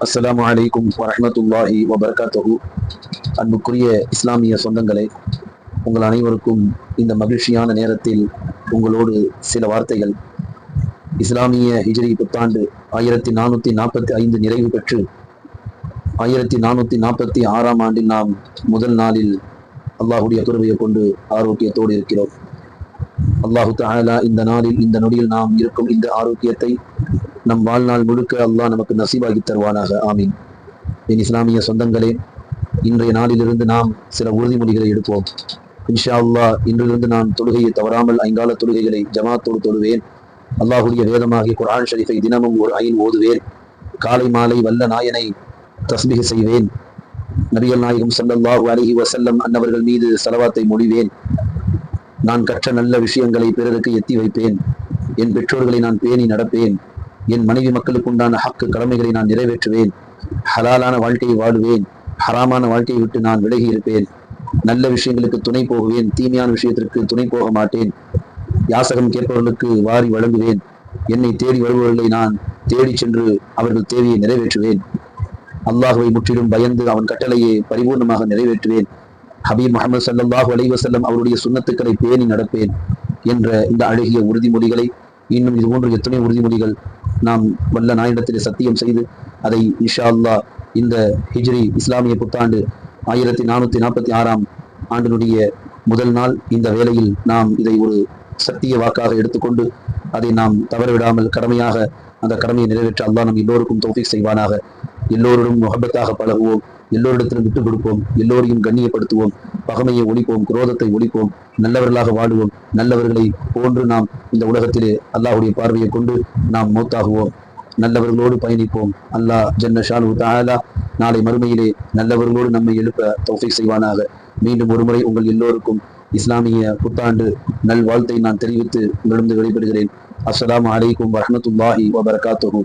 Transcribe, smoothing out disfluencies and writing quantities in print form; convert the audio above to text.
அஸ்ஸலாமு அலைக்கும் வரஹ்மத்துல்லாஹி வபரகாத்துஹு. அன்புக்குரிய இஸ்லாமிய சொந்தங்களே, உங்கள் அனைவருக்கும் இந்த மகிழ்ச்சியான நேரத்தில் உங்களோடு சில வார்த்தைகள். இஸ்லாமிய ஹிஜ்ரி புத்தாண்டு 1445 நிறைவு பெற்று 1446 ஆண்டில் நாம் முதல் நாளில் அல்லாஹுடைய கிருபையை கொண்டு ஆரோக்கியத்தோடு இருக்கிறோம். அல்லாஹு தஆலா இந்த நாளில் இந்த நொடியில் நாம் இருக்கும் இந்த ஆரோக்கியத்தை நம் வாழ்நாள் முழுக்க அல்லாஹ் நமக்கு நசீபாகி தருவானாக. ஆமீன். என் இஸ்லாமிய சொந்தங்களே, இன்றைய நாளிலிருந்து நாம் சில உறுதிமொழிகளை எடுப்போம். இன்ஷா அல்லாஹ் இன்றிலிருந்து நான் தொழுகையை தவறாமல் 5 கால தொழுகைகளை ஜமாத்தோடு தொழுவேன். அல்லாஹுடைய வேதமாகிய குர்ஆன் ஷரீஃபை தினமும் ஒரு ஐன் ஓதுவேன். காலை மாலை வல்ல நாயனை தஸ்பீஹ் செய்வேன். நபிகள் நாயகம் ஸல்லல்லாஹு அலைஹி வஸல்லம் அன்னவர்கள் மீது ஸலவாத்தை மொழிவேன். நான் கற்ற நல்ல விஷயங்களை பிறருக்கு எத்தி வைப்பேன். என் பெற்றோர்களை நான் பேணி நடப்பேன். என் மனைவி மக்களுக்கு உண்டான ஹக்கு கடமைகளை நான் நிறைவேற்றுவேன். ஹலாலான வாழ்க்கையை வாழுவேன். ஹராமான வாழ்க்கையை விட்டு நான் விலகி இருப்பேன். நல்ல விஷயங்களுக்கு துணை போகுவேன். தீமையான விஷயத்திற்கு துணை போக மாட்டேன். யாசகம் கேட்பவர்களுக்கு வாரி வழங்குவேன். என்னை தேடி வருபவர்களை நான் தேடி சென்று அவர்கள் தேவையை நிறைவேற்றுவேன். அல்லாஹுவை முற்றிலும் பயந்து அவன் கட்டளையை பரிபூர்ணமாக நிறைவேற்றுவேன். ஹபீப் முஹம்மது ஸல்லல்லாஹு அலைஹி வஸல்லம் அவருடைய சுன்னத்துக்களை பேணி நடப்பேன் என்ற இந்த அழகிய உறுதிமொழிகளை, இன்னும் இது போன்ற எத்தனை உறுதிமொழிகள் நாம் வல்ல நாயனிடத்திலே சத்தியம் செய்து அதை இன்ஷா அல்லாஹ் இந்த ஹிஜ்ரி இஸ்லாமிய புத்தாண்டு 1446 ஆண்டினுடைய முதல் நாள் இந்த வேளையில் நாம் இதை ஒரு சத்திய வாக்காக எடுத்துக்கொண்டு அதை நாம் தவறவிடாமல் கடமையாக அந்த கடமையை நிறைவேற்ற அல்லாஹ் நம் எல்லோருக்கும் தௌஃபீக் செய்வானாக. எல்லோருடன் முஹப்பத்தாக பழகுவோம். எல்லோரிடத்திலும் விட்டுக் கொடுப்போம். எல்லோரையும் கண்ணியப்படுத்துவோம். பகைமையை ஒழிப்போம். குரோதத்தை ஒழிப்போம். நல்லவர்களாக வாழுவோம். நல்லவர்களை போன்று நாம் இந்த உலகத்திலே அல்லாஹுடைய பார்வையை கொண்டு நாம் மௌத்தாகுவோம். நல்லவர்களோடு பயணிப்போம். அல்லாஹ் ஜல்ல ஷானஹு தஆலா நாளை மறுமையிலே நல்லவர்களோடு நம்மை எழுப்ப தௌஃபீக் செய்வானாக. மீண்டும் ஒருமுறை உங்கள் எல்லோருக்கும் இஸ்லாமிய புத்தாண்டு நல்வாழ்த்தை நான் தெரிவித்து உங்களிடம் விடைபெறுகிறேன். அஸ்ஸலாமு அலைக்கும் வரஹ்மத்துல்லாஹி வபரகாத்துஹு.